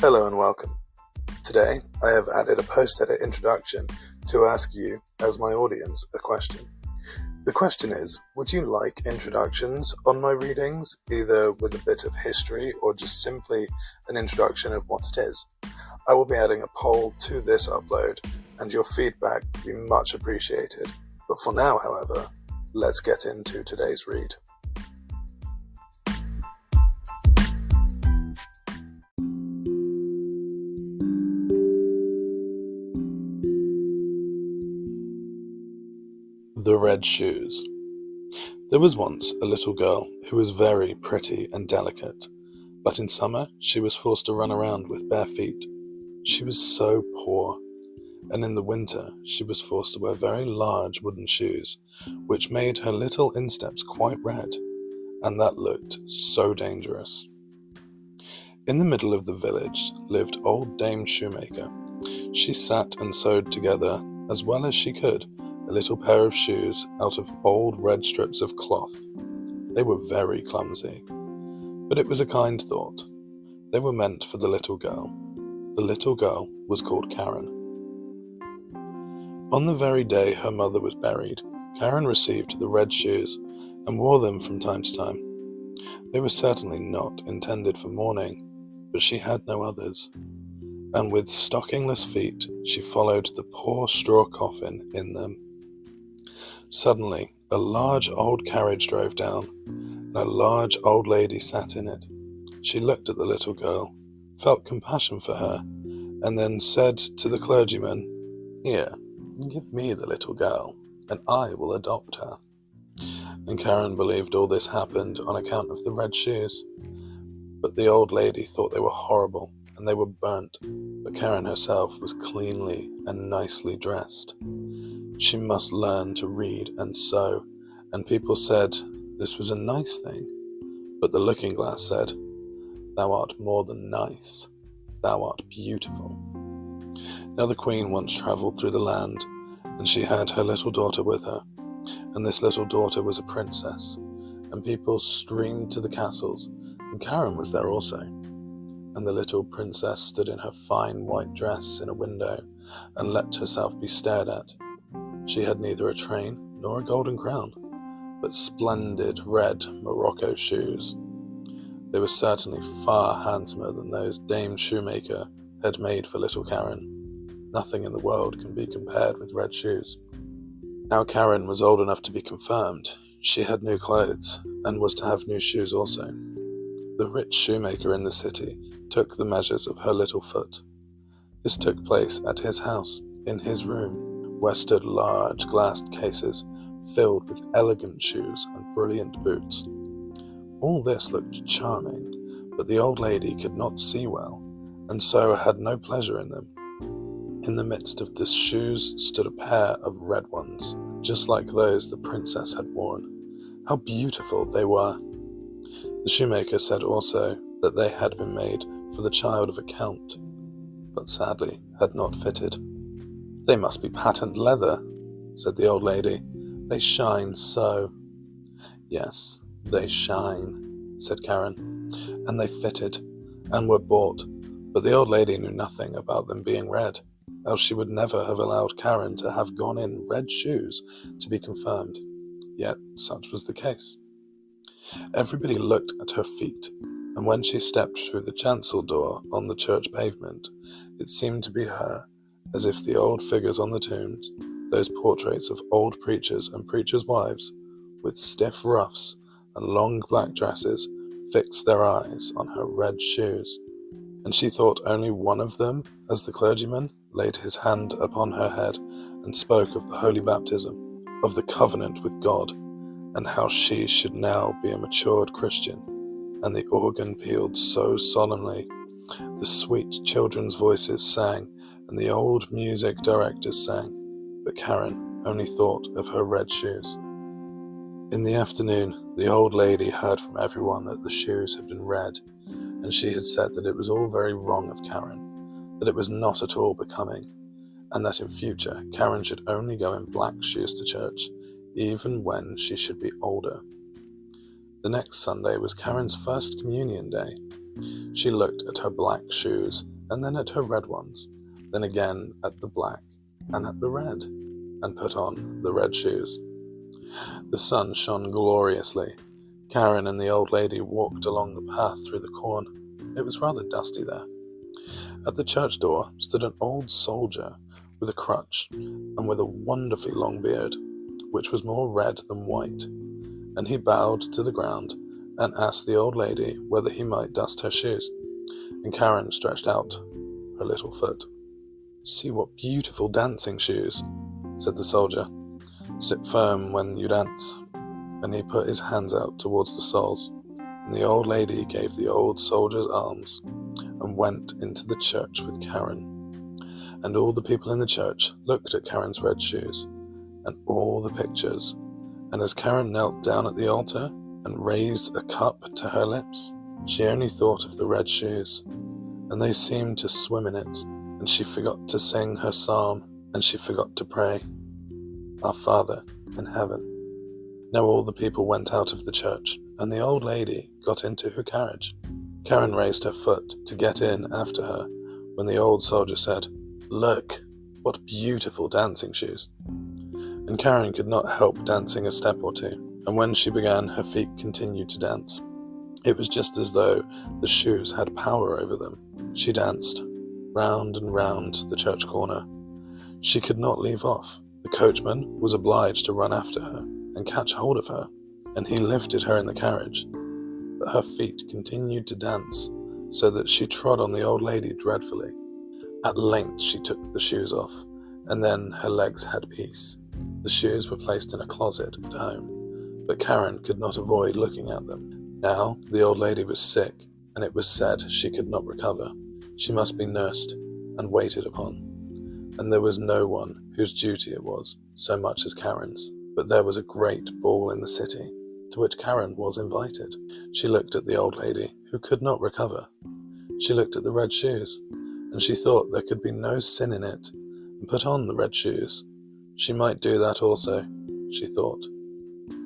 Hello and welcome. Today, I have added a post-edit introduction to ask you, as my audience, a question. The question is, would you like introductions on my readings, either with a bit of history or just simply an introduction of what it is? I will be adding a poll to this upload, and your feedback would be much appreciated. But for now, however, let's get into today's read. The Red Shoes. There was once a little girl who was very pretty and delicate, but in summer she was forced to run around with bare feet. She was so poor, and in the winter she was forced to wear very large wooden shoes, which made her little insteps quite red, and that looked so dangerous. In the middle of the village lived old Dame Shoemaker. She sat and sewed together, as well as she could, a little pair of shoes out of old red strips of cloth. They were very clumsy, but it was a kind thought. They were meant for the little girl. The little girl was called Karen. On the very day her mother was buried, Karen received the red shoes and wore them from time to time. They were certainly not intended for mourning, but she had no others, and with stockingless feet she followed the poor straw coffin in them. Suddenly, a large old carriage drove down, and a large old lady sat in it. She looked at the little girl, felt compassion for her, and then said to the clergyman, "Here, give me the little girl, and I will adopt her." And Karen believed all this happened on account of the red shoes. But the old lady thought they were horrible, and they were burnt, but Karen herself was cleanly and nicely dressed. She must learn to read and sew, and people said this was a nice thing, but the looking glass said, "Thou art more than nice, thou art beautiful." Now the queen once travelled through the land, and she had her little daughter with her, and this little daughter was a princess, and people streamed to the castles, and Karen was there also. And the little princess stood in her fine white dress in a window, and let herself be stared at. She had neither a train nor a golden crown, but splendid red Morocco shoes. They were certainly far handsomer than those Dame Shoemaker had made for little Karen. Nothing in the world can be compared with red shoes. Now Karen was old enough to be confirmed. She had new clothes, and was to have new shoes also. The rich shoemaker in the city took the measures of her little foot. This took place at his house, in his room, where stood large glassed cases filled with elegant shoes and brilliant boots. All this looked charming, but the old lady could not see well, and so had no pleasure in them. In the midst of the shoes stood a pair of red ones, just like those the princess had worn. How beautiful they were! The shoemaker said also that they had been made for the child of a count, but sadly had not fitted. "They must be patent leather," said the old lady. "They shine so." "Yes, they shine," said Karen, and they fitted, and were bought, but the old lady knew nothing about them being red, else she would never have allowed Karen to have gone in red shoes to be confirmed. Yet such was the case. Everybody looked at her feet, and when she stepped through the chancel door on the church pavement, it seemed to be her, as if the old figures on the tombs, those portraits of old preachers and preachers' wives, with stiff ruffs and long black dresses, fixed their eyes on her red shoes. And she thought only one of them, as the clergyman laid his hand upon her head and spoke of the holy baptism, of the covenant with God, and how she should now be a matured Christian. And the organ pealed so solemnly, the sweet children's voices sang, and the old music directors sang, but Karen only thought of her red shoes. In the afternoon, the old lady heard from everyone that the shoes had been red, and she had said that it was all very wrong of Karen, that it was not at all becoming, and that in future Karen should only go in black shoes to church, even when she should be older. The next Sunday was Karen's first communion day, She looked at her black shoes, and then at her red ones, then again at the black and at the red, and put on the red shoes. The sun shone gloriously. Karen and the old lady walked along the path through the corn. It was rather dusty there. At the church door stood an old soldier with a crutch and with a wonderfully long beard, which was more red than white, and he bowed to the ground and asked the old lady whether he might dust her shoes, and Karen stretched out her little foot. "See what beautiful dancing shoes," said the soldier. "Sit firm when you dance." And he put his hands out towards the soles, and the old lady gave the old soldier's alms and went into the church with Karen. And all the people in the church looked at Karen's red shoes and all the pictures, and as Karen knelt down at the altar and raised a cup to her lips, she only thought of the red shoes, and they seemed to swim in it, and she forgot to sing her psalm, and she forgot to pray, "Our Father in heaven." Now all the people went out of the church, and the old lady got into her carriage. Karen raised her foot to get in after her, when the old soldier said, "Look, what beautiful dancing shoes." And Karen could not help dancing a step or two, and when she began, her feet continued to dance. It was just as though the shoes had power over them. She danced round and round the church corner. She could not leave off. The coachman was obliged to run after her and catch hold of her, and he lifted her in the carriage. But her feet continued to dance, so that she trod on the old lady dreadfully. At length she took the shoes off, and then her legs had peace. The shoes were placed in a closet at home, but Karen could not avoid looking at them. Now the old lady was sick, and it was said she could not recover. She must be nursed and waited upon, and there was no one whose duty it was so much as Karen's. But there was a great ball in the city, to which Karen was invited. She looked at the old lady, who could not recover. She looked at the red shoes, and she thought there could be no sin in it, and put on the red shoes. She might do that also, she thought.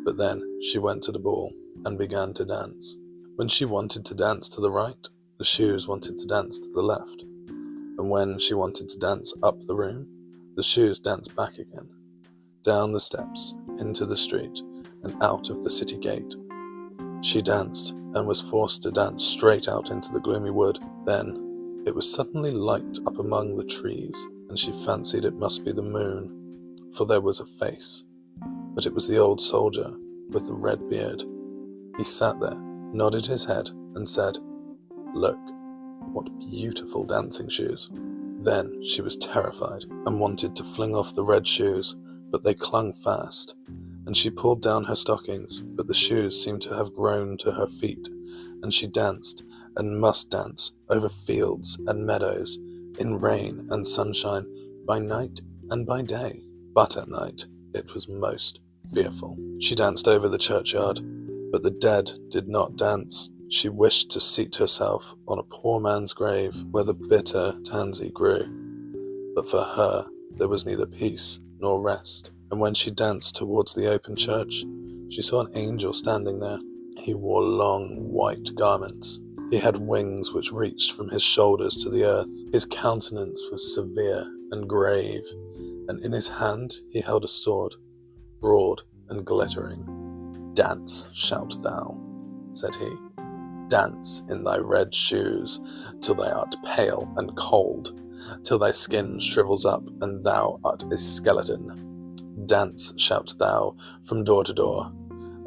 But then she went to the ball and began to dance. When she wanted to dance to the right, the shoes wanted to dance to the left. And when she wanted to dance up the room, the shoes danced back again, down the steps, into the street, and out of the city gate. She danced, and was forced to dance straight out into the gloomy wood. Then it was suddenly light up among the trees, and she fancied it must be the moon, for there was a face. But it was the old soldier with the red beard. He sat there, nodded his head, and said, "Look, what beautiful dancing shoes." Then she was terrified, and wanted to fling off the red shoes, but they clung fast, and she pulled down her stockings, but the shoes seemed to have grown to her feet, and she danced, and must dance, over fields and meadows, in rain and sunshine, by night and by day. But at night it was most fearful. She danced over the churchyard, but the dead did not dance. She wished to seat herself on a poor man's grave, where the bitter tansy grew. But for her there was neither peace nor rest. And when she danced towards the open church, she saw an angel standing there. He wore long white garments. He had wings which reached from his shoulders to the earth. His countenance was severe and grave, and in his hand he held a sword, broad and glittering. "Dance, shalt thou," said he. "Dance in thy red shoes, till thou art pale and cold, till thy skin shrivels up, and thou art a skeleton. Dance shalt thou from door to door,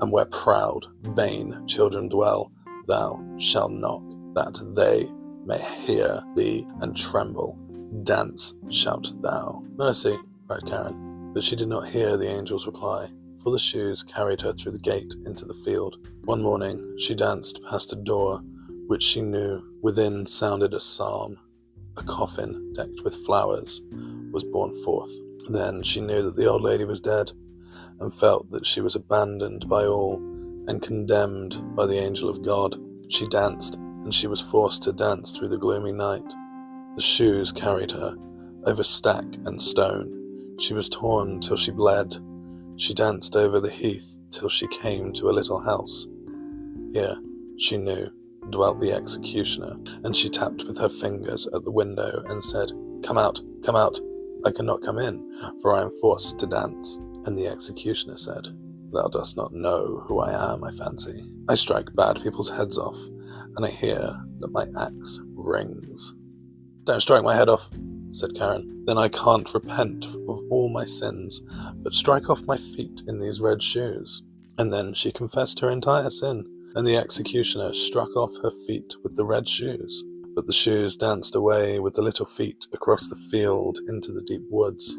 and where proud, vain children dwell, thou shalt knock, that they may hear thee and tremble. Dance shalt thou." "Mercy," cried Karen, but she did not hear the angel's reply, for the shoes carried her through the gate into the field. One morning she danced past a door which she knew within sounded a psalm. A coffin decked with flowers was borne forth. Then she knew that the old lady was dead, and felt that she was abandoned by all and condemned by the angel of God. She danced, and she was forced to dance through the gloomy night. The shoes carried her over stack and stone. She was torn till she bled. She danced over the heath till she came to a little house. Here, she knew, dwelt the executioner, and she tapped with her fingers at the window and said, "Come out, come out. I cannot come in, for I am forced to dance." And the executioner said, "Thou dost not know who I am, I fancy. I strike bad people's heads off, and I hear that my axe rings." "Don't strike my head off," said Karen. "Then I can't repent of all my sins, but strike off my feet in these red shoes." And then she confessed her entire sin, and the executioner struck off her feet with the red shoes. But the shoes danced away with the little feet across the field into the deep woods.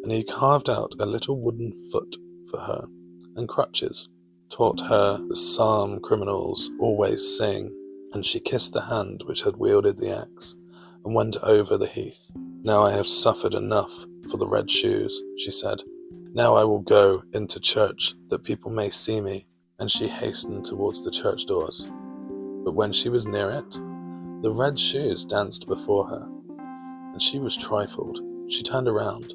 And he carved out a little wooden foot for her, and crutches, taught her the psalm criminals always sing, and she kissed the hand which had wielded the axe, and went over the heath. "Now I have suffered enough for the red shoes," she said. "Now I will go into church, that people may see me." And she hastened towards the church doors. But when she was near it, the red shoes danced before her, and she was trifled. She turned around.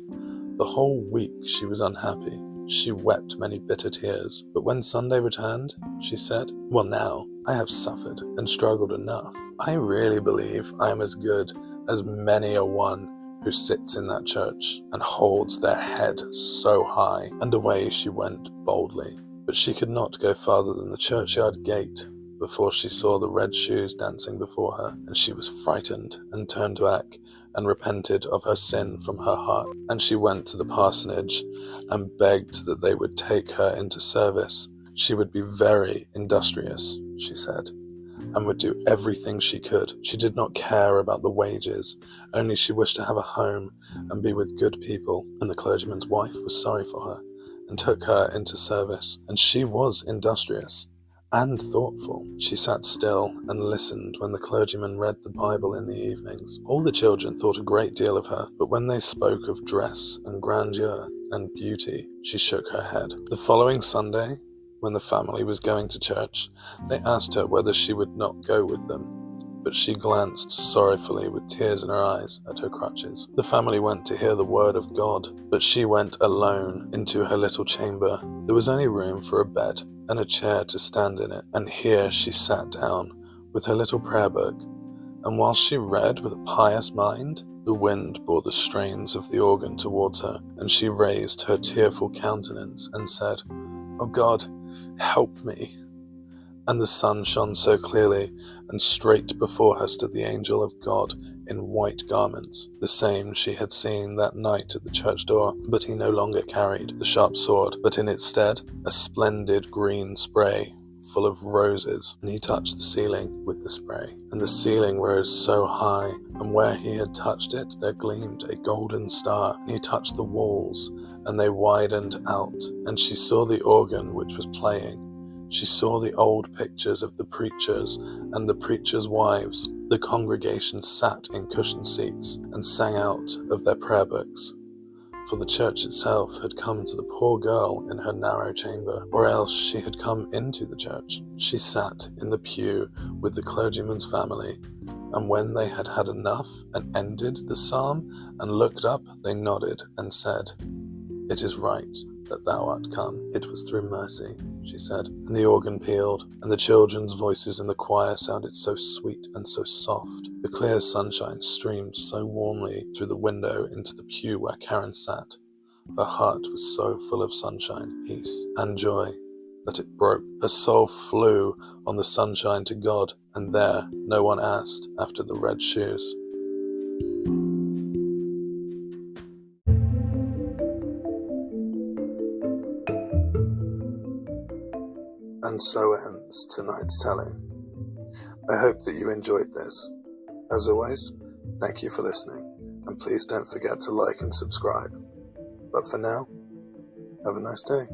The whole week she was unhappy. She wept many bitter tears. But when Sunday returned, she said, "Well, now I have suffered and struggled enough. I really believe I am as good as many a one who sits in that church and holds their head so high." And away she went boldly. But she could not go farther than the churchyard gate before she saw the red shoes dancing before her, and she was frightened and turned back and repented of her sin from her heart. And she went to the parsonage and begged that they would take her into service. She would be very industrious, she said, and would do everything she could. She did not care about the wages, only she wished to have a home and be with good people. And the clergyman's wife was sorry for her and took her into service. And she was industrious and thoughtful. She sat still and listened when the clergyman read the Bible in the evenings. All the children thought a great deal of her, but when they spoke of dress and grandeur and beauty, she shook her head. The following Sunday, when the family was going to church, they asked her whether she would not go with them, but she glanced sorrowfully with tears in her eyes at her crutches. The family went to hear the word of God, but she went alone into her little chamber. There was only room for a bed and a chair to stand in it, and here she sat down with her little prayer book, and while she read with a pious mind, the wind bore the strains of the organ towards her, and she raised her tearful countenance and said, "O God, help me." And the sun shone so clearly, and straight before her stood the angel of God in white garments, the same she had seen that night at the church door. But he no longer carried the sharp sword, but in its stead a splendid green spray full of roses, and he touched the ceiling with the spray. And the ceiling rose so high, and where he had touched it there gleamed a golden star. And he touched the walls, and they widened out, and she saw the organ which was playing. She saw the old pictures of the preachers and the preachers' wives. The congregation sat in cushioned seats and sang out of their prayer books, for the church itself had come to the poor girl in her narrow chamber, or else she had come into the church. She sat in the pew with the clergyman's family, and when they had had enough and ended the psalm and looked up, they nodded and said, "It is right that thou art come." "It was through mercy," she said. And the organ pealed, and the children's voices in the choir sounded so sweet and so soft. The clear sunshine streamed so warmly through the window into the pew where Karen sat. Her heart was so full of sunshine, peace, and joy that it broke. Her soul flew on the sunshine to God, and there no one asked after the red shoes. And so ends tonight's telling. I hope that you enjoyed this. As always, thank you for listening, and please don't forget to like and subscribe. But for now, have a nice day.